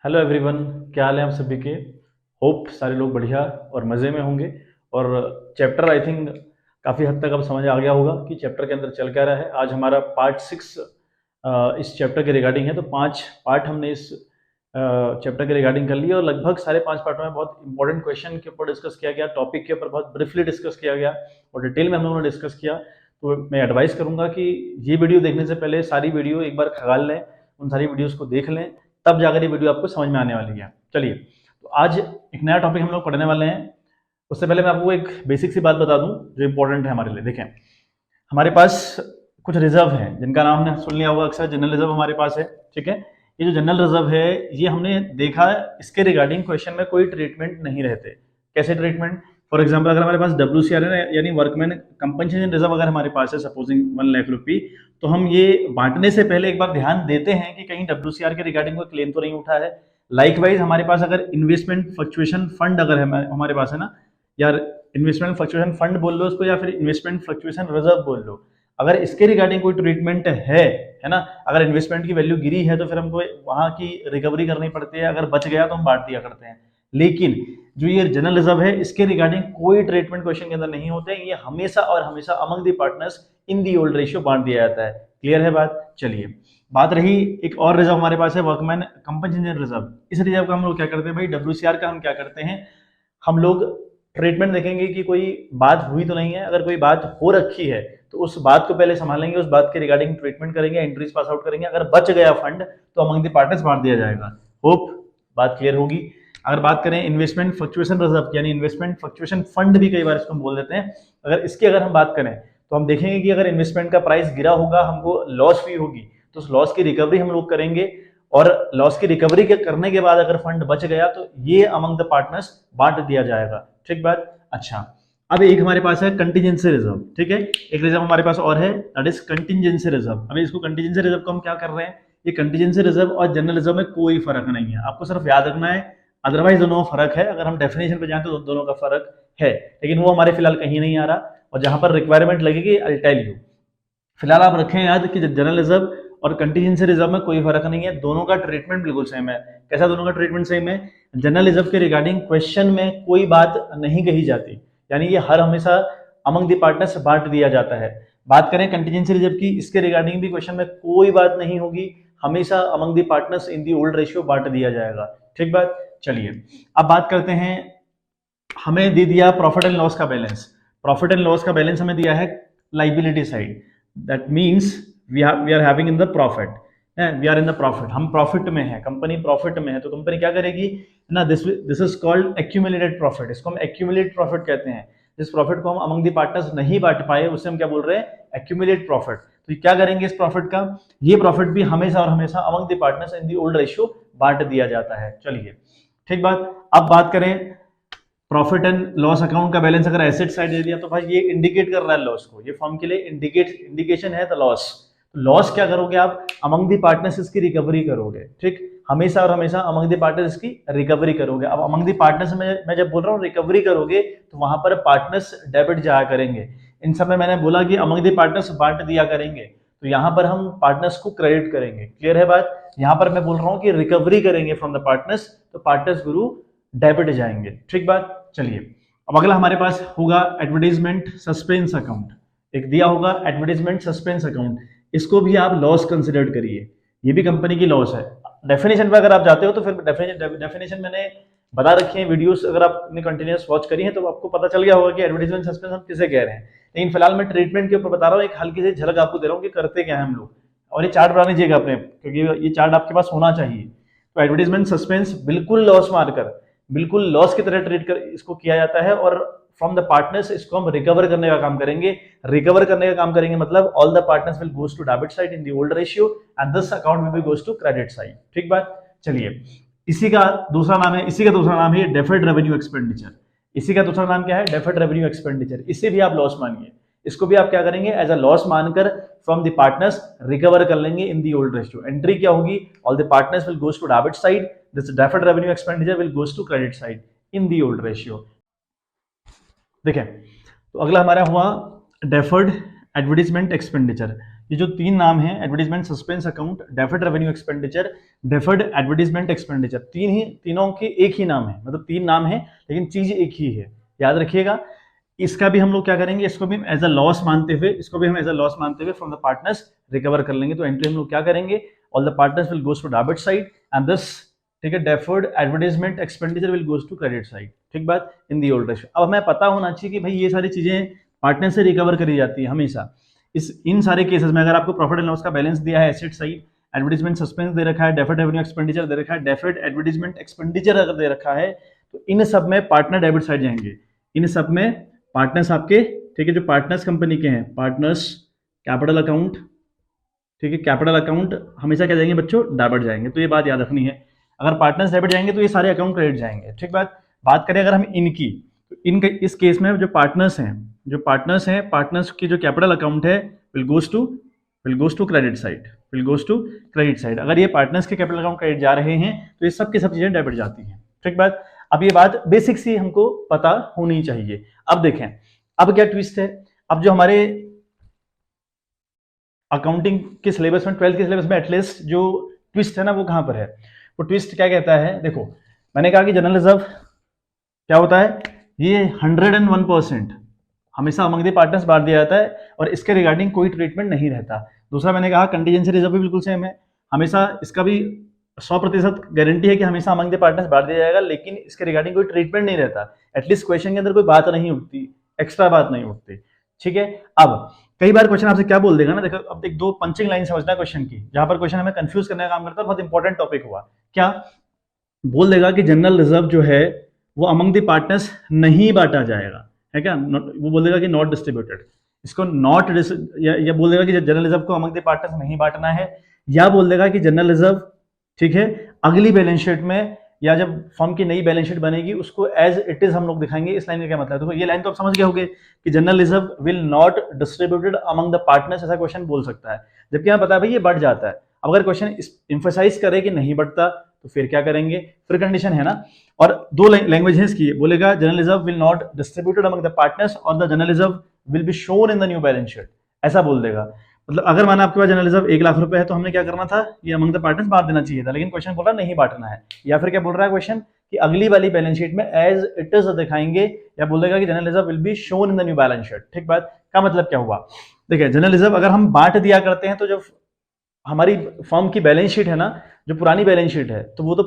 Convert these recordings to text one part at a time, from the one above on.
Hello everyone. क्या हाल है आप सभी के। होप सारे लोग बढ़िया और मज़े में होंगे। और चैप्टर आई थिंक काफ़ी हद तक अब समझ आ गया होगा कि चैप्टर के अंदर चल क्या रहा है। आज हमारा पार्ट 6 इस चैप्टर के रिगार्डिंग है। तो 5 पार्ट हमने इस चैप्टर के रिगार्डिंग कर लिए और लगभग सारे 5 पार्टों में बहुत इंपॉर्टेंट क्वेश्चन के ऊपर डिस्कस किया गया, टॉपिक के ऊपर बहुत ब्रीफली डिस्कस किया गया और डिटेल में हम लोगों ने डिस्कस किया। तो मैं एडवाइस करूंगा कि ये वीडियो देखने से पहले सारी वीडियो एक बार खंगाल लें, उन सारी वीडियोज़ को देख लें, तब जाकर ये वीडियो आपको समझ में आने वाली है। चलिए, तो आज एक नया टॉपिक हम लोग पढ़ने वाले हैं। उससे पहले मैं आपको एक बेसिक सी बात बता दूं जो इंपॉर्टेंट है हमारे लिए। देखें, हमारे पास कुछ रिजर्व हैं जिनका नाम हमने सुन लिया होगा अक्सर। जनरल रिजर्व हमारे पास है, ठीक है। ये जो जनरल रिजर्व है ये हमने देखा, इसके रिगार्डिंग क्वेश्चन में कोई ट्रीटमेंट नहीं रहते। कैसे ट्रीटमेंट? फॉर एग्जाम्पल, अगर हमारे पास WCR है यानी वर्कमैन कंपनसेशन रिजर्व अगर हमारे पास है, सपोजिंग 1,00,000 रुपी, तो हम ये बांटने से पहले एक बार ध्यान देते हैं कि कहीं WCR के रिगार्डिंग कोई क्लेम तो नहीं उठा है। लाइकवाइज हमारे पास अगर इन्वेस्टमेंट फ्लक्चुएशन फंड अगर हमारे पास है ना, यार इन्वेस्टमेंट फ्लक्चुएशन फंड बोल लो उसको या फिर इन्वेस्टमेंट फ्लक्चुएशन रिजर्व बोल लो, अगर इसके रिगार्डिंग कोई ट्रीटमेंट है ना, अगर इन्वेस्टमेंट की वैल्यू गिरी है तो फिर हमको वहां की रिकवरी करनी पड़ती है, अगर बच गया तो हम बांट दिया करते हैं। लेकिन जो ये जनरल रिजर्व है इसके रिगार्डिंग कोई ट्रीटमेंट क्वेश्चन के अंदर नहीं होते हैं। ये हमेशा और हमेशा among the partners in the old ratio बांट दिया जाता है। क्लियर है बात? चलिए, बात रही एक और रिजर्व हमारे पास है, वर्कमैन कंपनसेशन रिजर्व। इस रिजर्व का हम लोग क्या करते हैं भाई, WCR का हम क्या करते हैं, हम लोग ट्रीटमेंट देखेंगे कि कोई बात हुई तो नहीं है। अगर कोई बात हो रखी है तो उस बात को पहले संभालेंगे, उस बात के रिगार्डिंग ट्रीटमेंट करेंगे, एंट्रीज पास आउट करेंगे। अगर बच गया फंड तो अमंग द पार्टनर्स बांट दिया जाएगा। होप बात क्लियर होगी। अगर बात करें इन्वेस्टमेंट फ्लक्चुएशन रिजर्व यानी इन्वेस्टमेंट फ्लक्चुएशन फंड भी कई बार इसको हम बोल देते हैं, अगर इसकी अगर हम बात करें तो हम देखेंगे कि अगर इन्वेस्टमेंट का प्राइस गिरा होगा, हमको लॉस हुई होगी, तो उस लॉस की रिकवरी हम लोग करेंगे और लॉस की रिकवरी करने के बाद अगर फंड बच गया तो ये अमंग द पार्टनर्स बांट दिया जाएगा। ठीक बात? अच्छा, अब एक हमारे पास है कंटीजेंसी रिजर्व, ठीक है। एक रिजर्व हमारे पास और है, दैट इज कंटीजेंसी रिजर्व। अभी इसको कंटीजेंसी रिजर्व को हम क्या कर रहे हैं, ये कंटीजेंसी रिजर्व और जनरल रिजर्व में कोई फर्क नहीं है, आपको सिर्फ याद रखना है। अदरवाइज दोनों में फर्क है, अगर हम डेफिनेशन पे जाएं तो दोनों का फर्क है, लेकिन वो हमारे फिलहाल कहीं नहीं आ रहा। और जहां पर रिक्वायरमेंट लगेगी आई टेल यू। फिलहाल आप रखें याद कि जनरल रिजर्व और कंटीजेंसी रिजर्व में कोई फर्क नहीं है, दोनों का ट्रीटमेंट बिल्कुल सेम है। कैसा दोनों का ट्रीटमेंट सेम है? जनरल रिजर्व के रिगार्डिंग क्वेश्चन में कोई बात नहीं कही जाती, यानी ये हर हमेशा अमंग द पार्टनर्स बांट दिया जाता है। बात करें कंटीजेंसी रिजर्व की, इसके रिगार्डिंग भी क्वेश्चन में कोई बात नहीं होगी, हमेशा among the partners in the old ratio बांट दिया जाएगा। ठीक बात? चलिए, अब बात करते हैं, हमें दे दिया प्रॉफिट एंड लॉस का बैलेंस। प्रॉफिट एंड लॉस का बैलेंस हमें दिया है liability side, that means we are having in the profit, we are in the profit, हम प्रॉफिट में है, कंपनी प्रॉफिट में है, तो कंपनी क्या करेगी ना, this is called accumulated profit, इसको हम एक्यूमुलेट प्रॉफिट कहते हैं। जिस प्रॉफिट को हम अमंग द पार्टनर्स नहीं बांट पाए उसे हम क्या बोल रहे हैं, एक्यूमुलेट प्रॉफिट। तो क्या करेंगे इस प्रॉफिट का, ये प्रॉफिट भी हमेशा और हमेशा among the partners in the old ratio बांट दिया जाता है। चलिए, ठीक बात। अब बात करें प्रॉफिट एंड लॉस अकाउंट का बैलेंस, अगर एसेट साइड दे दिया तो भाई ये इंडिकेट कर रहा है लॉस को, ये फॉर्म के लिए इंडिकेशन है द लॉस। लॉस क्या करोगे आप, अमंग द पार्टनर्स इसकी रिकवरी करोगे। ठीक, हमेशा और हमेशा अमंग द पार्टनर्स इसकी रिकवरी करोगे। अब अमंग द पार्टनर्स में मैं जब बोल रहा हूँ रिकवरी करोगे तो वहां पर पार्टनर्स डेबिट जाया करेंगे। इन सब में मैंने बोला कि अमंग द पार्टनर्स बांट दिया करेंगे, तो यहाँ पर हम पार्टनर्स को क्रेडिट करेंगे। क्लियर है बात? यहाँ पर मैं बोल रहा हूँ कि रिकवरी करेंगे फ्रॉम द पार्टनर्स, तो पार्टनर्स गुरु डेबिट जाएंगे। ठीक बात? चलिए, अब अगला हमारे पास होगा एडवर्टाइजमेंट सस्पेंस अकाउंट। एक दिया होगा एडवर्टाइजमेंट सस्पेंस अकाउंट, इसको भी आप लॉस कंसिडर करिए, ये भी कंपनी की लॉस है। डेफिनेशन पे अगर आप जाते हो तो फिर डेफिनेशन मैंने बता रखी है, वीडियोस अगर आपने कंटिन्यूस वॉच करी है तो आपको पता चल गया होगा कि एडवर्टाइजमेंट सस्पेंस हम किसे कह रहे हैं। लेकिन फिलहाल मैं ट्रीटमेंट के ऊपर बता रहा हूँ, एक हल्की सी झलक आपको दे रहा हूँ कि करते क्या है हम लोग। और ये चार्ट बना लीजिएगा अपने, क्योंकि ये चार्ट आपके पास होना चाहिए। तो एडवर्टाइजमेंट सस्पेंस बिल्कुल लॉस मारकर, बिल्कुल लॉस की तरह ट्रीट कर इसको किया जाता है, और फ्रॉम द पार्टनर्स इसको हम रिकवर करने का काम करेंगे। रिकवर करने का काम करेंगे मतलब all the partners will goes to debit side in the old ratio and this account will be goes to credit side. ठीक बात? चलिए, इसी का दूसरा नाम है डेफर्ड रेवेन्यू एक्सपेंडिचर। इसी का दूसरा नाम क्या है, डेफर्ड रेवेन्यू एक्सपेंडिचर। इसे भी आप लॉस मानिए, इसको भी आप क्या करेंगे, एज अ लॉस मानकर फ्रॉम द पार्टनर्स रिकवर कर लेंगे in the old ratio. Entry क्या होगी, all the partners will goes to debit side, this deferred revenue expenditure will goes to credit side in the old ratio. देखें, तो अगला हमारा हुआ डेफर्ड एडवर्टाइजमेंट एक्सपेंडिचर। ये जो 3 नाम है, advertisement suspense account, deferred revenue expenditure, deferred advertisement expenditure, तीनों के एक ही नाम है, मतलब 3 नाम है लेकिन चीज एक ही है, याद रखिएगा। इसका भी हम लोग क्या करेंगे, इसको भी एज अ लॉस मानते हुए, इसको भी हम एज अ लॉस मानते हुए फ्रॉम द पार्टनर्स रिकवर कर लेंगे। तो एंट्री हम लोग क्या करेंगे, all the partners will goes to debit side and this, ठीक है, deferred advertisement expenditure will goes to credit side, ठीक बात, इन दी ओल्ड रेशियो। अब हमें पता होना चाहिए कि भाई ये सारी चीजें पार्टनर से रिकवर करी जाती है हमेशा। इन सारे केसेस में अगर आपको प्रॉफिट एंड लॉस का बैलेंस दिया है, एसेट साइड, एडवर्टाइजमेंट सस्पेंस दे रखा है, डेफर्ड रेवेन्यू एक्सपेंडिचर दे रखा है, डेफर्ड एडवर्टाइजमेंट एक्सपेंडिचर अगर दे रखा है, तो इन सब में पार्टनर डेबिट साइड जाएंगे। इन सब में पार्टनर्स आपके, ठीक है, जो पार्टनर्स कंपनी के हैं, पार्टनर्स कैपिटल अकाउंट, ठीक है, कैपिटल अकाउंट हमेशा क्या जाएंगे बच्चों, डेबिट जाएंगे। तो ये बात याद रखनी है, अगर पार्टनर्स डेबिट जाएंगे तो ये सारे अकाउंट क्रेडिट जाएंगे, ठीक बात करें अगर हम इनकी, तो इनके इस केस में जो पार्टनर्स हैं, पार्टनर्स की जो कैपिटल अकाउंट है will goes to credit side, अगर ये पार्टनर्स के कैपिटल अकाउंट क्रेडिट जा रहे हैं तो ये सब की सब चीजें डेबिट जाती हैं, ठीक बात। अब ये बात बेसिक सी हमको पता होनी चाहिए। अब देखें, अब क्या ट्विस्ट है, अब जो हमारे अकाउंटिंग के सिलेबस में, 12th के सिलेबस में एटलीस्ट जो ट्विस्ट है ना, वो कहां पर है, वो ट्विस्ट क्या कहता है, देखो मैंने कहा कि जनरल रिजर्व क्या होता है, ये 101% हमेशा अमंग द पार्टनर्स बांट दिया जाता है और इसके रिगार्डिंग कोई ट्रीटमेंट नहीं रहता। दूसरा मैंने कहा कंटीजेंसी रिजर्व भी बिल्कुल सेम है, हमेशा इसका भी 100% गारंटी है कि हमेशा अमंग द पार्टनर्स बांट दिया जाएगा, लेकिन इसके रिगार्डिंग कोई ट्रीटमेंट नहीं रहता, एटलीस्ट क्वेश्चन के अंदर कोई बात नहीं उठती, एक्स्ट्रा बात नहीं उठती, ठीक है। अब कई बार क्वेश्चन आपसे क्या बोल देगा ना, देखो अब एक दो पंचिंग लाइन समझना क्वेश्चन की, जहां पर क्वेश्चन हमें कंफ्यूज करने का काम करता है, बहुत इंपॉर्टेंट टॉपिक हुआ, क्या बोल देगा कि जनरल रिजर्व जो है वो अमंग द पार्टनर्स नहीं बांटा जाएगा, है क्या, वो बोल देगा कि नॉट डिस्ट्रीब्यूटेड, इसको नॉट, या बोल देगा कि जनरल रिजर्व को अमंग द पार्टनर्स नहीं बांटना है, या बोल देगा कि जनरल रिजर्व, ठीक है, अगली बैलेंस शीट में या जब फर्म की नई बैलेंस शीट बनेगी उसको एज इट इज हम लोग दिखाएंगे। इस लाइन का क्या मतलब है, देखो ये लाइन तो आप समझ गए होंगे कि general reserve will not distributed among the partners, ऐसा क्वेश्चन बोल सकता है, जबकि हमें पता है भाई ये बढ़ जाता है। अब अगर क्वेश्चन इंफोसाइज करे कि नहीं बढ़ता तो फिर क्या करेंगे, फिर कंडीशन है ना, और दो लैंग्वेज है इसकी, बोलेगा general reserve will not distributed among the partners और the general reserve will be shown in the new balance sheet, ऐसा बोल देगा। मतलब अगर माना आपके पास जनरल रिजर्व 1 लाख रुपए है तो हमने क्या करना था, ये अमंग द पार्टनर्स बांट देना चाहिए था, लेकिन क्वेश्चन बोल रहा है नहीं बांटना है, या फिर क्या बोल रहा है क्वेश्चन कि अगली वाली बैलेंस शीट में एज इट इज दिखाएंगे, या बोल देगा कि general reserve will be shown in the new balance sheet, ठीक बात का मतलब क्या हुआ, देखिए जनरल रिजर्व अगर हम बांट दिया करते हैं तो जब हमारी फर्म की बैलेंस शीट है ना, जो पुरानी बैलेंस शीट है, तो वो तो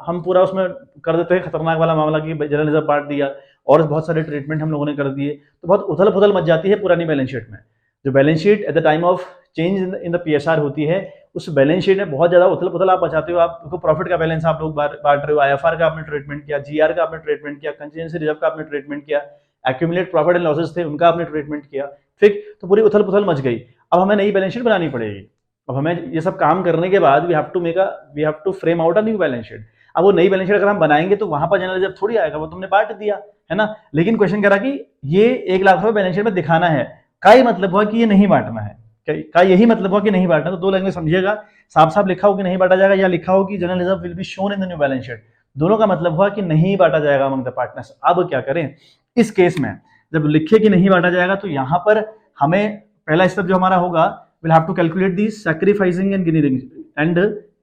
हम पूरा उसमें कर देते हैं खतरनाक वाला मामला कि जनरल रिजर्व बांट दिया और बहुत सारे ट्रीटमेंट हम लोगों ने कर दिए, तो बहुत उथल पुथल मच जाती है पुरानी बैलेंस शीट में। जो balance sheet at the time of change in the PSR होती है, उस बैलेंस शीट में बहुत ज्यादा उथल पुथल आप बचाते हो, आपको प्रॉफिट का बैलेंस आप लोग बांट रहे हो, आईएफआर का आपने ट्रीटमेंट किया, जीआर का आपने ट्रीटमेंट किया, कंटीजेंसी रिजर्व का आपने ट्रीटमेंट किया, एक्यूमुलेट प्रॉफिट एंड लॉसेस थे उनका आपने ट्रीटमेंट किया, ठीक, तो पूरी उथल पुथल मच गई। अब हमें नई बैलेंस शीट बनानी पड़ेगी, अब हमें ये सब काम करने के बाद we have to frame out a new balance sheet. अब वो नई बैलेंस शीट अगर हम बनाएंगे तो वहां पर जनरल रिजर्व थोड़ी आएगा, वो तुमने बांट दिया है ना, लेकिन क्वेश्चन कह रहा कि ये 1 लाख रुपए बैलेंस शीट में दिखाना है, का ही मतलब हुआ कि ये नहीं बांटना है, का यही मतलब हुआ कि नहीं बांटना। तो दो लैंग्वेज समझिएगा, साफ साफ लिखा हो कि नहीं बांटा जाएगा, या लिखा हो कि general reserve will be shown in the new balance sheet, दोनों का मतलब हुआ कि नहीं बांटा जाएगा अमंग द पार्टनर्स। अब क्या करें इस केस में, जब लिखे कि नहीं बांटा जाएगा तो यहां पर हमें पहला स्टेप जो हमारा होगा, we'll have to calculate the sacrificing and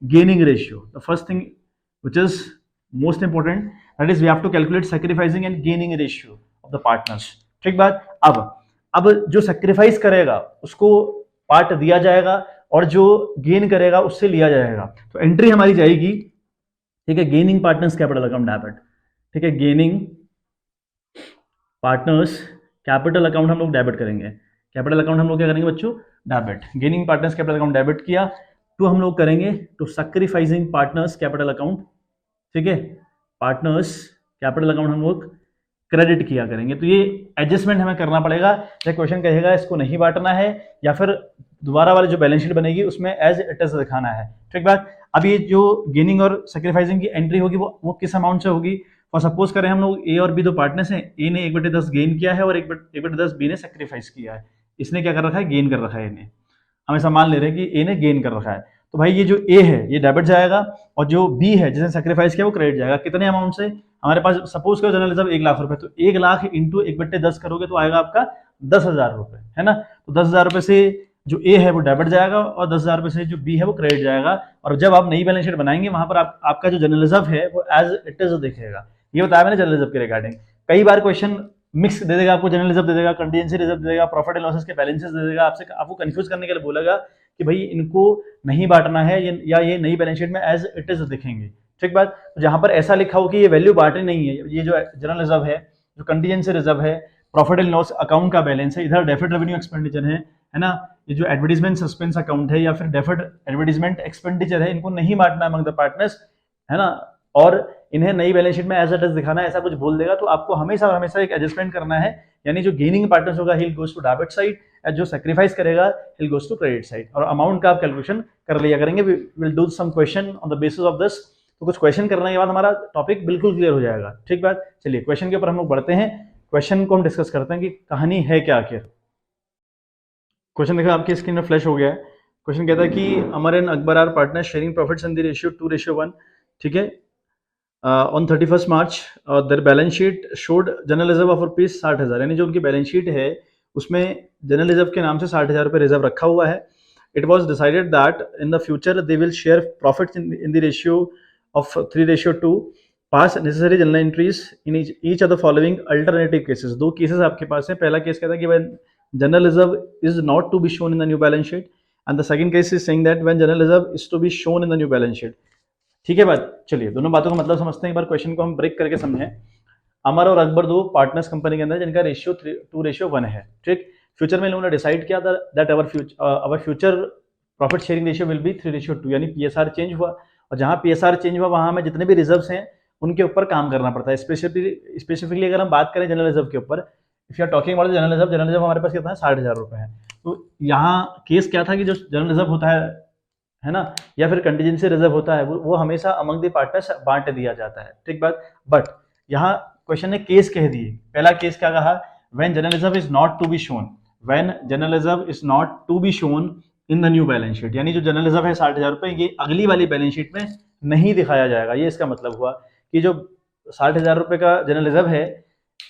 gaining ratio. The first thing which is most important, that is we have to calculate sacrificing and gaining ratio of the partners, ठीक बात। अब जो sacrifice करेगा उसको part दिया जाएगा और जो गेन करेगा उससे लिया जाएगा, तो एंट्री हमारी जाएगी, ठीक है, gaining partners capital account debit, ठीक है, गेनिंग पार्टनर्स कैपिटल अकाउंट हम लोग डेबिट करेंगे, कैपिटल अकाउंट हम लोग क्या करेंगे बच्चों, debit, gaining partners capital account debit किया, तो हम लोग करेंगे to sacrificing partners capital account, ठीक है, पार्टनर्स कैपिटल अकाउंट हम लोग क्रेडिट किया करेंगे। तो ये एडजस्टमेंट हमें करना पड़ेगा, चाहे क्वेश्चन कहेगा इसको नहीं बांटना है या फिर दोबारा वाली जो बैलेंस शीट बनेगी उसमें एज इट इज दिखाना है, ठीक बात। अब ये जो गेनिंग और सैक्रिफाइसिंग की एंट्री होगी वो किस अमाउंट से होगी, और सपोज करें हम लोग ए और बी दो पार्टनर्स हैं, ए ने 1/10 गेन किया है और 1/10 बी ने सैक्रिफाइस किया है, इसने क्या कर रखा है, गेन कर रखा है, इन्हें हम ऐसा मान ले रहे हैं कि ए ने गेन कर रखा है, तो भाई ये जो ए है ये डेबिट जाएगा और जो बी है जिसने सैक्रिफाइस किया वो क्रेडिट जाएगा। कितने अमाउंट से, हमारे पास सपोज करो जनरल रिजर्व 1 लाख रुपए, तो 1 लाख इंटू 1/10 करोगे तो आएगा आपका 10,000 रुपए, है ना। तो 10,000 रुपए से जो ए है वो डेबिट जाएगा और 10,000 रुपये से जो बी है वो क्रेडिट जाएगा। और जब आप नई बैलेंस शीट बनाएंगे वहां पर आपका जो जनरल रिजर्व है वो एज इट इज दिखेगा। ये बताया मैंने जनरल रिजर्व के रिगार्डिंग। कई बार क्वेश्चन मिक्स दे देगा आपको, जनरल रिजर्व दे देगा, कंटीजेंसी रिजर्व दे देगा, प्रॉफिट एंड लॉसेस के बैलेंसेस दे देगा, आपको कंफ्यूज करने के लिए बोलेगा कि भाई इनको नहीं बांटना है या ये नई बैलेंस शीट में एज इट इज दिखेंगे। ठीक बात। तो जहां पर ऐसा लिखा हो कि ये वैल्यू बांटनी नहीं है, ये जो जनरल रिजर्व है, जो कंटीजेंसी रिजर्व है, प्रॉफिट एंड लॉस अकाउंट का बैलेंस है, इधर डेफर्ड रेवेन्यू एक्सपेंडिचर है ना, ये जो एडवर्टाइजमेंट सस्पेंस अकाउंट है या फिर डेफर्ड एडवर्टाइजमेंट एक्सपेंडिचर है, इनको नहीं बांटना अमंग द पार्टनर्स, है ना, और इन्हें नई बैलेंस शीट में एज इट इज दिखाना है, ऐसा कुछ बोल देगा तो आपको हमेशा हमेशा एक एडजस्टमेंट करना है। यानी जो गेनिंग पार्टनर्स होगा ही गोज टू डेबिट साइड, जो सैक्रिफाइस करेगा ही गोज टू क्रेडिट साइड, और अमाउंट का आप कैलकुलेशन कर लिया करेंगे। We will do some question on the basis of this. तो कुछ क्वेश्चन करने के बाद हमारा टॉपिक बिल्कुल क्लियर हो जाएगा। ठीक बात। चलिए क्वेश्चन के ऊपर हम लोग बढ़ते हैं, क्वेश्चन को हम डिस्कस करते हैं कि कहानी है क्या आखिर। क्वेश्चन देखो आपकी स्क्रीन में फ्लैश हो गया है। क्वेश्चन कहता है कि Amar and Akbar are partner sharing profits in the ratio 2:1। ठीक है। On 31 March their balance sheet showed general reserve of rupees 60,000, यानी जो उनकी बैलेंस शीट है उसमें जनरल रिजर्व के नाम से 60,000 रुपये रिजर्व रखा हुआ है। It was decided that in the future they will share profits in the ratio of 3:2, pass necessary general entries in each of the following alternative cases. दो केसेस आपके पास है। पहला केस कहता है कि when general reserve is not to be shown in the new balance sheet, and the second case is saying that when general reserve is to be shown in the new balance sheet. ठीक है बात। चलिए दोनों बातों का मतलब समझते हैं, एक बार क्वेश्चन को हम ब्रेक करके समझें। अमर और अकबर दो पार्टनर्स कंपनी के अंदर जिनका रेशियो 2:1 है। ठीक। फ्यूचर में लोगों ने डिसाइड किया था that our future profit sharing ratio will be 3:2, यानी पीएसआर चेंज हुआ, और जहां पीएसआर चेंज हुआ वहां हमें जितने भी रिजर्व्स हैं उनके ऊपर काम करना पड़ता है। स्पेसिफिकली अगर हम बात करें जनरल रिजर्व के ऊपर, if you are talking about general reserve हमारे पास कितना है, 60,000 रुपए है। तो यहाँ केस क्या था कि जो जनरल रिजर्व होता है ना, या फिर कंटीजेंसी रिजर्व होता है, वो हमेशा अमंग द पार्टनर्स बांट दिया जाता है। ठीक बात। बट यहाँ क्वेश्चन ने केस कह दिए। पहला केस क्या कहा, when general reserve is not to be shown, when general reserve is not to be shown in the new balance sheet, यानी जो जनरल रिजर्व है 60,000 रुपए, ये अगली वाली बैलेंस शीट में नहीं दिखाया जाएगा। ये इसका मतलब हुआ कि जो 60,000 रुपए का जनरल रिजर्व है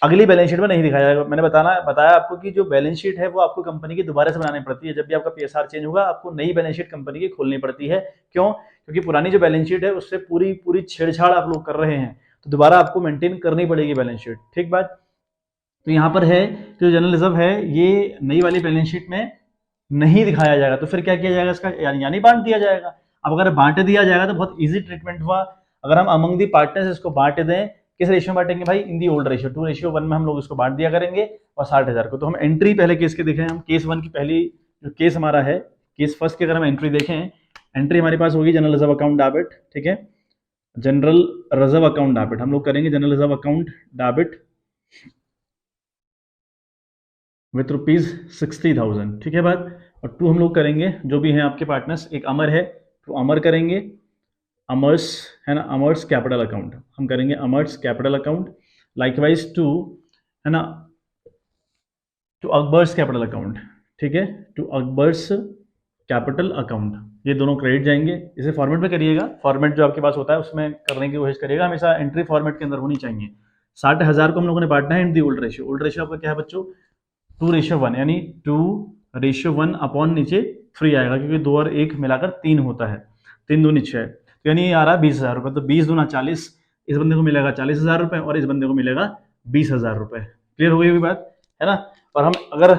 अगली बैलेंस शीट में नहीं दिखाया जाएगा। मैंने बताया आपको कि जो बैलेंस शीट है वो आपको कंपनी की दोबारा से बनानी पड़ती है। जब भी आपका पीएसआर चेंज होगा आपको नई बैलेंस शीट कंपनी की खोलनी पड़ती है। क्यों? क्योंकि पुरानी जो बैलेंस शीट है उससे पूरी छेड़छाड़ आप लोग कर रहे हैं, तो दोबारा आपको मेंटेन करनी पड़ेगी बैलेंस शीट। ठीक बात। तो यहाँ पर है कि जो जनरल रिजर्व है ये नई वाली बैलेंस शीट में नहीं दिखाया जाएगा। तो फिर क्या किया जाएगा इसका, यानी बांट दिया जाएगा। अब अगर बांट दिया जाएगा तो बहुत इजी ट्रीटमेंट हुआ। अगर हम अमंग दी पार्टनर्स इसको बांट दें, किस रेशियो में बांटेंगे भाई, इन दी ओल्ड रेशियो 2:1 में हम लोग इसको बांट दिया करेंगे, और 60,000 को। तो हम एंट्री पहले केस के देखें, हम केस 1 की पहली जो केस हमारा है, केस फर्स्ट की अगर हम एंट्री देखें, एंट्री हमारे पास होगी जनरल रिजर्व अकाउंट डेबिट। ठीक है। जनरल रिजर्व अकाउंट डेबिट हम लोग करेंगे, general reserve account debit with ₹60,000। ठीक है बात। और 2 हम लोग करेंगे जो भी हैं आपके पार्टनर्स, एक अमर है तो अमर करेंगे, अमर्स है ना, अमर्स कैपिटल अकाउंट हम करेंगे, अमर्स कैपिटल अकाउंट। लाइकवाइज 2 है ना, टू अकबर्स कैपिटल अकाउंट। ठीक है, टू अकबर्स कैपिटल अकाउंट। ये दोनों क्रेडिट जाएंगे। इसे फॉर्मेट में करिएगा, फॉर्मेट जो आपके पास होता है उसमें करने की कोशिश करिएगा, हमेशा एंट्री फॉर्मेट के अंदर होनी चाहिए। 60,000 को हम लोगों ने बांटना है in the old ratio. Old ratio आपका क्या है बच्चों, 2:1, यानी 2:1 अपॉन नीचे 3 आएगा, क्योंकि 2 और 1 मिलाकर 3 होता है, 3 दूनी 6, तो यानी ये आ रहा है 20,000 रुपये। तो 20 दूना 40, इस बंदे को मिलेगा 40,000 रुपये और इस बंदे को मिलेगा 20,000 रुपये। क्लियर हो गई हुई बात है ना। और हम अगर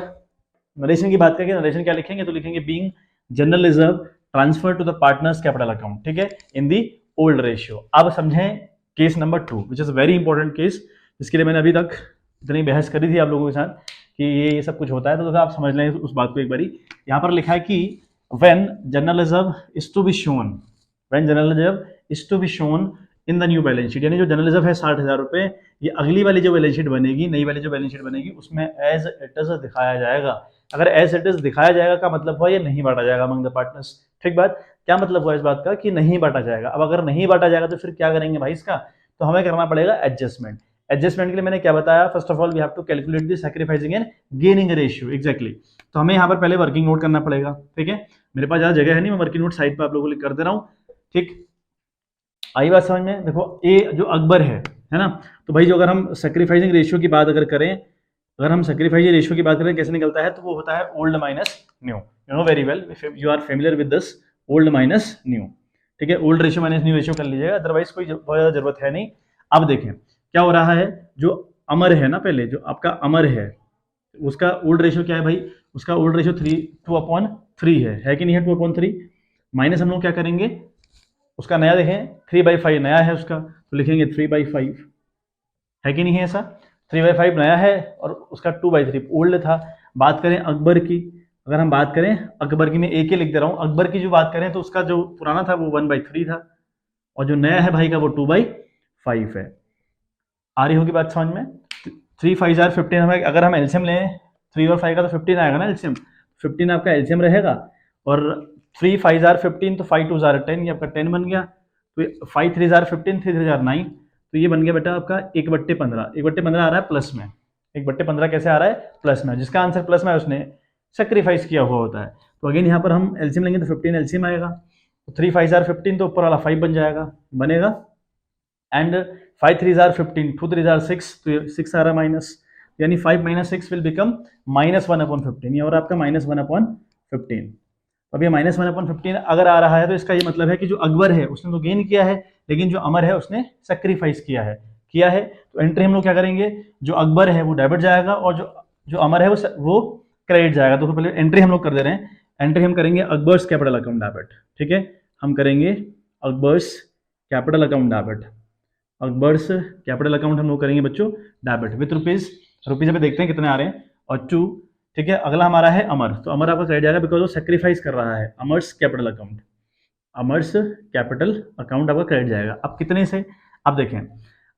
नरेशन की बात करेंगे, नरेशन क्या लिखेंगे, तो लिखेंगे being general reserve transfer to the partners capital account. ठीक है, इन दी ओल्ड रेशियो। अब समझें case number 2 which is very important case, जिसके लिए मैंने अभी तक इतनी बहस करी थी आप लोगों के साथ कि ये सब कुछ होता है, तो आप समझ लें उस बात को एक बारी। यहाँ पर लिखा है कि when general reserve is to be shown, when general reserve is to be shown in the new balance sheet, यानी जो जनरल रिजर्व है 60,000 रुपये, ये अगली वाली जो बैलेंस शीट बनेगी, नई वाली जो बैलेंस शीट बनेगी, उसमें एज इट इज दिखाया जाएगा। अगर एज इट इज दिखाया जाएगा का मतलब हुआ ये नहीं बांटा जाएगा अमंग द पार्टनर्स। ठीक बात। क्या मतलब हुआ इस बात का कि नहीं बांटा जाएगा। अब अगर नहीं बांटा जाएगा तो फिर क्या करेंगे भाई इसका, तो हमें करना पड़ेगा एडजस्टमेंट। एडजस्टमेंट के लिए मैंने क्या बताया, first of all we have to calculate the sacrificing and gaining ratio. Exactly. तो हमें यहाँ पर पहले वर्किंग नोट करना पड़ेगा। ठीक है, मेरे पास ज़्यादा जगह है नहीं, मैं वर्किंग नोट साइड पर आप लोगों को कर दे रहा हूँ। ठीक, आई बात समझ में। देखो ए जो अकबर है ना, तो भाई जो अगर हम सैक्रिफाइसिंग रेशियो की बात अगर करें, अगर हम सैक्रिफाइसिंग रेशियो की बात करें कैसे निकलता है, तो वो होता है old minus new. You know very well, you are familiar with this old minus new, ठीक है, old ratio minus new ratio कर लीजिएगा, अदरवाइज कोई बहुत ज़्यादा जरूरत है नहीं। अब देखें क्या हो रहा है, जो अमर है ना, पहले जो आपका अमर है उसका ओल्ड रेशियो क्या है भाई, उसका ओल्ड रेशियो 2/3 है कि नहीं है, 2/3 माइनस हम लोग क्या करेंगे, उसका नया देखें 3/5 नया है उसका, तो लिखेंगे 3/5 है कि नहीं है, ऐसा 3/5 नया है और उसका 2/3 ओल्ड था। बात करें अकबर की, अगर हम बात करें अकबर की, मैं एक ही लिख दे रहा हूँ, अकबर की जो बात करें तो उसका जो पुराना था वो 1/3 था और जो नया है भाई का वो 2/5 है। आ रही होगी बात समझ में। 3 5 जार 15, हमें अगर हम एल्सियम लें 3 और 5 का तो 15 आएगा ना एल्सियम, 15 आपका एल्सियम रहेगा और 3 5 जार 15 तो 5 2 जार 10, ये आपका 10 बन गया, तो 5 3 जार 15 3 3 जार 9, तो ये बन गया बेटा आपका 1/15, 1/15 आ रहा है प्लस में, 1/15 कैसे आ रहा है प्लस में, जिसका आंसर प्लस में है उसने सेक्रीफाइस किया हुआ होता है। तो अगेन यहाँ पर हम एल्सियम लेंगे तो 15 एल्सियम आएगा, तो 3 5 जार 15 तो ऊपर वाला 5 बन जाएगा, बनेगा, एंड 5 3 जार 15 2 3 जार 6, तो 6 आ रहा माइनस, यानी 5 - 6 विल बिकम -1/15, ये और आपका -1/15। अब ये -1/15 अगर आ रहा है तो इसका ये मतलब है कि जो अकबर है उसने तो गेन किया है, लेकिन जो अमर है उसने सेक्रीफाइस किया है। तो एंट्री हम लोग क्या करेंगे, जो अकबर है वो डेबिट जाएगा और जो अमर है वो क्रेडिट जाएगा। तो पहले एंट्री हम लोग कर दे रहे हैं, एंट्री हम करेंगे अकबर्स कैपिटल अकाउंट डेबिट, ठीक है, हम करेंगे Akbar's capital account debit, Akbar's capital account हम लोग करेंगे बच्चों डेबिट विथ रुपीज पे देखते हैं कितने आ रहे हैं, और 2, ठीक है। अगला हमारा है अमर, तो अमर आपका क्रेडिट जाएगा बिकॉज वो सेक्रीफाइस कर रहा है, अमर्स कैपिटल अकाउंट, अमर्स कैपिटल अकाउंट आपका क्रेडिट जाएगा। अब कितने से, अब देखें,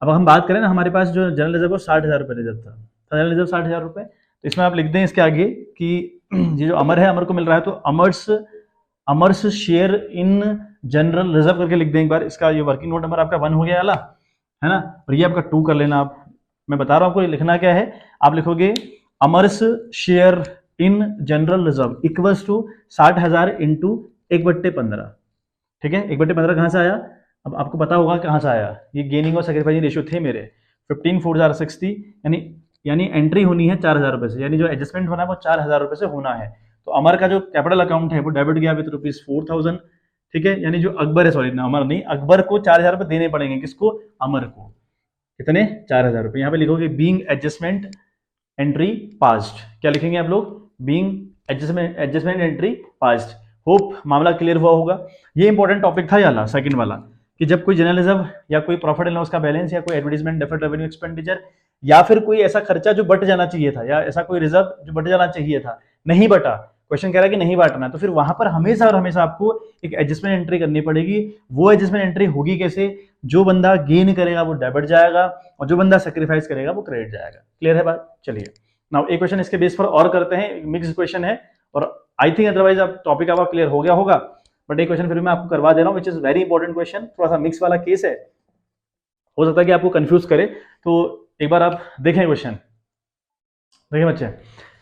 अब हम बात करें ना, हमारे पास जो जनरल रिजर्व वो 60,000 रुपये रिजर्व था, जनरल रिजर्व 60,000 रुपये, तो इसमें आप लिख दें इसके आगे कि ये जो अमर है, अमर को मिल रहा है, तो अमर्स शेयर इन जनरल रिजर्व करके लिख दें एक बार, इसका ये वर्किंग नोट नंबर आपका 1 हो गया वाला है ना, और ये आपका 2 कर लेना आप, मैं बता रहा हूं आपको लिखना क्या है, आप लिखोगे Amar's share in general reserve equals to 60,000 into 1/15, ठीक है। 1/15 कहां से आया, अब आपको पता होगा कहां से आया, ये गेनिंग और सेक्रीफाइसिंग रेशियो थे मेरे, 15 4 जार 60, यानी एंट्री होनी है 4,000 रुपए से, यानी जो एडजस्टमेंट होना है वो 4,000 रुपए से होना है। तो अमर का जो कैपिटल अकाउंट है वो डेबिट गया विद ₹4,000, ठीक है, यानी जो अकबर है, सॉरी अमर नहीं, अकबर को 4,000 रुपए देने पड़ेंगे, किसको, अमर को, कितने, 4,000 रुपए। यहाँ पे लिखोगे बीइंग एडजस्टमेंट एंट्री पास्ड, क्या लिखेंगे आप लोग, being adjustment entry passed. Hope मामला क्लियर हुआ होगा। ये इंपॉर्टेंट टॉपिक था याला सेकंड वाला, कि जब कोई जनरल रिजर्व या कोई प्रॉफिट एंड लॉस का बैलेंस या कोई एडवर्टाइजमेंट डेफर्ड रेवेन्यू एक्सपेंडिचर या फिर कोई ऐसा खर्चा जो बट जाना चाहिए था या ऐसा कोई रिजर्व जो बट जाना चाहिए था नहीं बटा, क्वेश्चन कह रहा है कि नहीं बांटना, तो फिर वहां पर हमेशा और हमेशा आपको एक एडजस्टमेंट एंट्री करनी पड़ेगी। वो एडजस्टमेंट एंट्री होगी कैसे, जो बंदा गेन करेगा वो डेबिट जाएगा और जो बंदा सेक्रीफाइस करेगा वो क्रेडिट जाएगा। क्लियर है बात, चलिए नाउ एक क्वेश्चन इसके बेस पर और करते हैं, मिक्स क्वेश्चन है और आई थिंक अदरवाइज अब टॉपिक आपका क्लियर हो गया होगा, बट एक क्वेश्चन फिर मैं आपको करवा दे रहा हूँ विच इज वेरी इंपॉर्टेंट क्वेश्चन, थोड़ा सा मिक्स वाला केस है, हो सकता है कि आपको कंफ्यूज करे, तो एक बार आप देखें क्वेश्चन, देखिए बच्चे,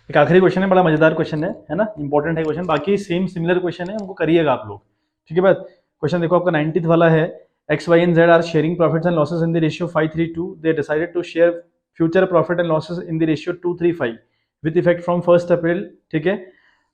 एक आखिरी क्वेश्चन है, बड़ा मजेदार क्वेश्चन है ना, इंपॉर्टेंट है क्वेश्चन, बाकी सेम सिमिलर क्वेश्चन है, उनको करिएगा आप लोग, ठीक है बात। क्वेश्चन देखो आपका 19th वाला है, X, Y and Z are sharing profits and losses in the ratio 5:3:2. They decided to share future profit and losses in the ratio 2:3:5 with effect from 1st April, ठीक है।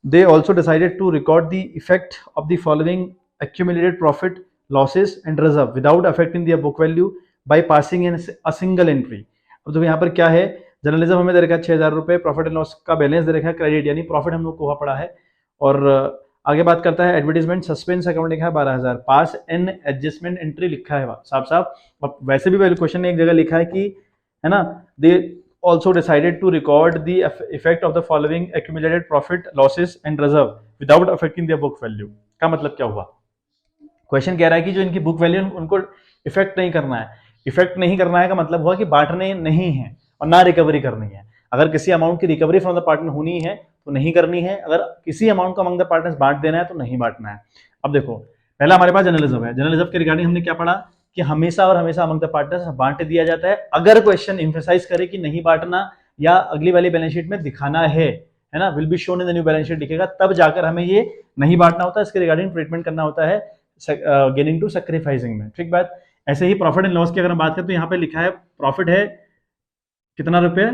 They also decided to record the effect of the following accumulated profit, losses and reserve without affecting their book value by passing in a single entry। अब तो यहाँ पर क्या है, journalism हमें दे रखा है 6,000 रुपये, प्रॉफिट एंड लॉस का बैलेंस दे रखा है क्रेडिट, यानी प्रॉफिट हम लोग को हुआ पड़ा है, और आगे बात करता है एडवर्टाइजमेंट सस्पेंस अकाउंट लिखा है 12,000, पास एन एडजस्टमेंट एंट्री लिखा है साफ साफ। अब वैसे भी क्वेश्चन ने एक जगह लिखा है कि, है ना, दे also decided to record the effect of the following accumulated profit, losses and reserve without affecting their book value। का मतलब क्या हुआ, क्वेश्चन कह रहा है कि जो इनकी बुक वैल्यू उनको इफेक्ट नहीं करना है, इफेक्ट नहीं करना है का मतलब हुआ कि बांटने नहीं है और ना रिकवरी करनी है। अगर किसी अमाउंट की रिकवरी फ्रॉम द पार्टनर होनी है तो नहीं करनी है, अगर किसी अमाउंट को अमंग द पार्टनर्स बांट देना है तो नहीं बांटना है। अब देखो पहला हमारे पास जर्नलिज्म है, जर्नलिज्म के रिगार्डिंग हमने क्या पढ़ा कि हमेशा और हमेशा अमंग द पार्टनर्स बांट दिया जाता है, अगर क्वेश्चन एम्फसाइज करे कि नहीं बांटना या अगली वाली बैलेंस शीट में दिखाना है ना, will be shown in the new balance sheet दिखेगा, तब जाकर हमें ये नहीं बांटना होता है, इसके रिगार्डिंग ट्रीटमेंट करना होता है गेनिंग टू सैक्रिफाइसिंग में, ठीक बात। ऐसे ही प्रॉफिट एंड लॉस की अगर हम बात करें तो यहाँ पे लिखा है प्रॉफिट है कितना रुपये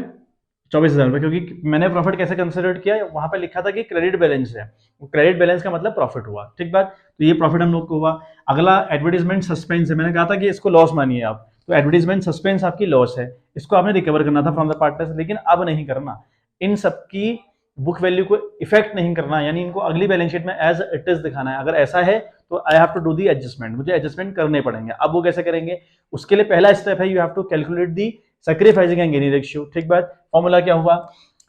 24,000 रुपये, क्योंकि मैंने प्रॉफिट कैसे कंसिडर किया, वहां पे लिखा था कि क्रेडिट बैलेंस है, क्रेडिट बैलेंस का मतलब प्रॉफिट हुआ, ठीक बात। तो ये प्रॉफिट हम लोग को हुआ। अगला एडवर्टीजमेंट सस्पेंस है, मैंने कहा था कि इसको लॉस मानिए आप, तो एडवर्टीजमेंट सस्पेंस आपकी लॉस है, इसको आपने रिकवर करना था फ्रॉम द पार्टनर्स, लेकिन अब नहीं करना। इन सबकी बुक वैल्यू को इफेक्ट नहीं करना, यानी इनको अगली बैलेंस शीट में एज इट इज दिखाना है। अगर ऐसा है तो I have to do the adjustment, मुझे एडजस्टमेंट करने पड़ेंगे। अब वो कैसे करेंगे, उसके लिए पहला स्टेप है, you have to calculate the sacrificing and gaining ratio, ठीक बात। फॉर्मूला क्या हुआ,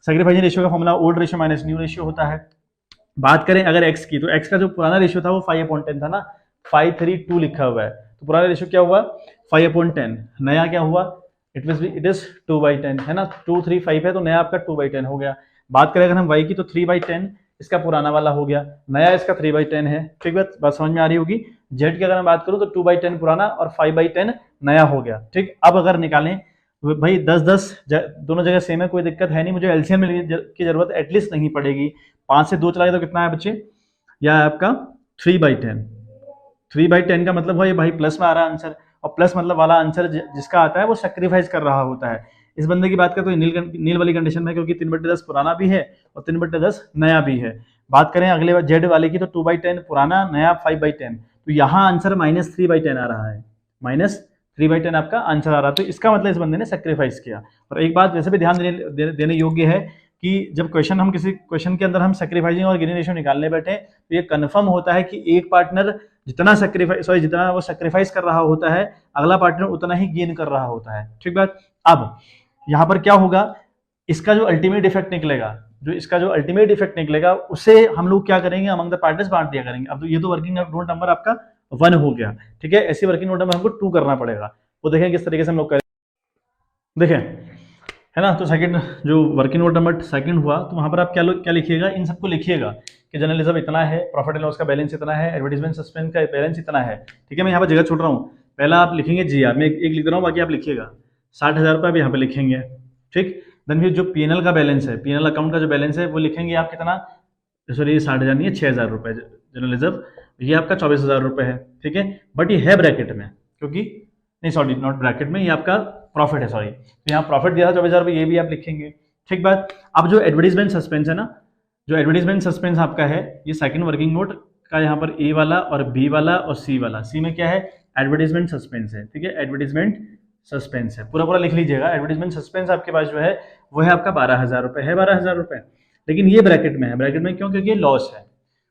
सैक्रिफाइसिंग रेशियो का formula old ratio minus new ratio होता है। बात करें अगर एक्स की, तो एक्स का जो पुराना रेशियो था वो 5/10 था ना, 532 लिखा हुआ है, तो पुराना रेशियो क्या हुआ 5/10, नया क्या हुआ इट इज 2/10 है ना, 235 है तो नया आपका 2/10 हो गया। बात करें अगर हम y की, तो 3/10 इसका पुराना वाला हो गया, नया इसका 3/10 है, ठीक बात समझ में आ रही होगी। जेड की अगर मैं बात करूं तो 2/10 पुराना और 5/10 नया हो गया, ठीक। अब अगर निकालें भाई 10-10 दोनों जगह सेम है, कोई दिक्कत है नहीं, मुझे एलसीएम की जरूरत एटलीस्ट नहीं पड़ेगी। 5 से 2 चला गया तो कितना है बच्चे, यह है आपका 3/10। 3/10 का मतलब है भाई प्लस में आ रहा है आंसर, और प्लस मतलब वाला आंसर जिसका आता है वो सेक्रीफाइस कर रहा होता है। इस बंदे की बात करें तो नील वाली कंडीशन में, क्योंकि 3/10 पुराना भी है और 3/10 नया भी है। बात करें अगले जेड वाले की, तो 2/10 पुराना, नया 5/10, तो यहाँ आंसर -3/10 आ रहा है, -3/10 आपका आंसर आ रहा है। तो इसका मतलब इस बंदे ने सेक्रीफाइस किया। और एक बात वैसे भी ध्यान देने योग्य है कि जब क्वेश्चन हम किसी क्वेश्चन के अंदर हम सेक्रीफाइसिंग और गेनिंग रेशियो निकालने बैठे तो ये कंफर्म होता है कि एक पार्टनर जितना वो सेक्रीफाइस कर रहा होता है, अगला पार्टनर उतना ही गेन कर रहा होता है, ठीक बात। अब यहाँ पर क्या होगा, इसका जो अल्टीमेट इफेक्ट निकलेगा, उसे हम लोग क्या करेंगे, अमंग द पार्टनर्स बांट दिया करेंगे। अब तो ये तो वर्किंग नोट नंबर आपका 1 हो गया, ठीक है। ऐसी वर्किंग नोट नंबर हमको 2 करना पड़ेगा, वो देखें किस तरीके से हम लोग करें, देखें, है ना। तो सेकंड जो वर्किंग नोट नंबर सेकंड हुआ, तो वहां पर आप क्या लिखिएगा, इन सबको लिखिएगा कि जर्नलिज्म इतना है, प्रॉफिट एंड लॉस का बैलेंस इतना है, एडवर्टाइजमेंट सस्पेंस का बैलेंस इतना है, ठीक है। मैं यहाँ पर जगह छोड़ रहा हूँ, पहला आप लिखेंगे जीआर, मैं एक लिख रहा हूँ, बाकी आप लिखिएगा 60,000 रुपये आप यहाँ पे लिखेंगे, ठीक। देन फिर जो पीएनएल का बैलेंस है, पीएनएल अकाउंट का जो बैलेंस है वो लिखेंगे आप कितना, सॉरी 60,000 नहीं है, 6,000 रुपये जर्नलिज्म, ये आपका 24,000 रुपये है, ठीक है। बट ये है ब्रैकेट में, क्योंकि नहीं सॉरी नॉट ब्रैकेट में, ये आपका प्रॉफिट है, सॉरी, तो यहाँ प्रॉफिट दिया था 24,000 रुपये, ये भी आप लिखेंगे, ठीक बात। अब जो एडवर्टीजमेंट सस्पेंस है ना, जो एडवर्टीजमेंट सस्पेंस आपका है, ये सेकंड वर्किंग नोट का यहाँ पर ए वाला और बी वाला और सी वाला, सी में क्या है एडवर्टीजमेंट सस्पेंस है, ठीक है। एडवर्टीजमेंट सस्पेंस है, पूरा लिख लीजिएगा। एडवर्टीजमेंट सस्पेंस आपके पास जो है वो है आपका 12,000 रुपये है, 12,000 रुपये, लेकिन ये ब्रैकेट में है, ब्रैकेट में क्यों, क्योंकि ये लॉस है।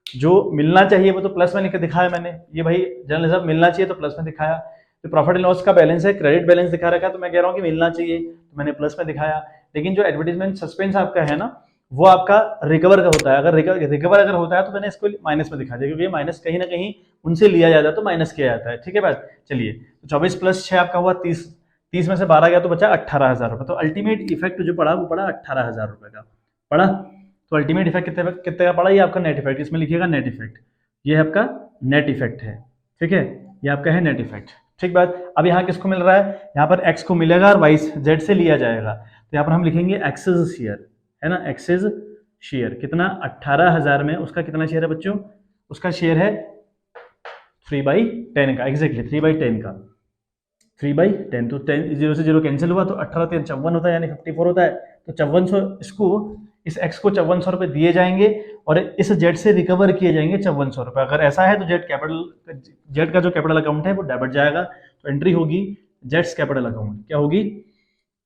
जो मिलना चाहिए वो तो प्लस में लिख के दिखाया मैंने, ये भाई जर्नलिज्म मिलना चाहिए तो प्लस में दिखाया। तो प्रॉफिट एंड लॉस का बैलेंस है, क्रेडिट बैलेंस दिखा रखा है, तो मैं कह रहा हूँ कि मिलना चाहिए तो मैंने प्लस में दिखाया। लेकिन जो एडवर्टीजमेंट सस्पेंस आपका है ना, वो आपका रिकवर का होता है, अगर रिकवर अगर होता है तो मैंने इसको माइनस में दिखा दिया, क्योंकि माइनस कहीं ना कहीं उनसे लिया जाता है तो माइनस किया जाता है, ठीक है बात। चलिए, तो 24 + 6 आपका हुआ 30, 30 में से 12 गया तो बचा 18,000 रुपये। तो अल्टीमेट इफेक्ट जो पड़ा वो पड़ा 18,000 रुपये का पड़ा। तो अल्टीमेट इफेक्ट कितने का पड़ा, ये आपका नेट इफेक्ट, इसमें लिखिएगा नेट इफेक्ट, ये आपका नेट इफेक्ट है, ठीक है, ये आपका है नेट इफेक्ट, ठीक बात। अब यहाँ किसको मिल रहा है, यहाँ पर एक्स को मिलेगा और वाई जेड से लिया जाएगा, तो यहाँ पर हम लिखेंगे एक्सेस शेयर, है ना, एक्सेस शेयर कितना 18,000 में उसका कितना शेयर है बच्चों, उसका शेयर है 3/10 का, एग्जैक्टली 3/10 का, 3/10, तो 10 0 से 0 कैंसिल हुआ तो 18 3 54 होता है, यानी 54 होता है। तो 5400 इसको, इस एक्स को 5400 रुपये दिए जाएंगे और इस जेड से रिकवर किए जाएंगे 5400 रुपये। अगर ऐसा है तो जेड का जो कैपिटल अकाउंट है वो डेबिट जाएगा, तो एंट्री होगी जेड्स कैपिटल अकाउंट, क्या होगी,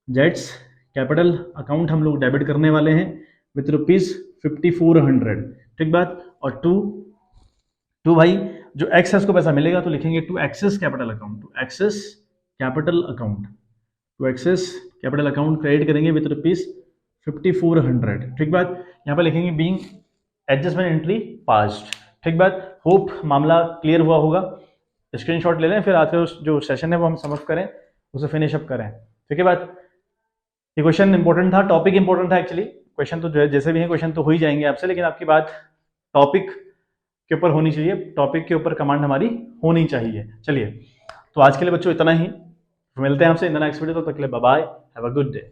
जेड्स कैपिटल अकाउंट हम लोग डेबिट करने वाले हैं विथ ₹5400, ठीक बात। और टू भाई जो एक्स है उसको पैसा मिलेगा तो लिखेंगे to X's capital account, to X's capital account, to X's capital account credit करेंगे विथ ₹5400, ठीक बात। यहाँ पर लिखेंगे बीइंग एडजस्टमेंट एंट्री पास्ड, ठीक बात। होप मामला क्लियर हुआ होगा, स्क्रीनशॉट ले लें, फिर आज का जो सेशन है वो हम समझ करें, उसे फिनिश अप करें, ठीक है बात। ये क्वेश्चन इंपॉर्टेंट था, टॉपिक इंपॉर्टेंट था एक्चुअली, क्वेश्चन तो जो है जैसे भी है क्वेश्चन तो हो ही जाएंगे आपसे, लेकिन आपकी बात टॉपिक के ऊपर होनी चाहिए, टॉपिक के ऊपर कमांड हमारी होनी चाहिए। चलिए, तो आज के लिए बच्चों इतना ही, मिलते हैं आपसे इन द नेक्स्ट वीडियो, तो तक के लिए bye bye, have a good day.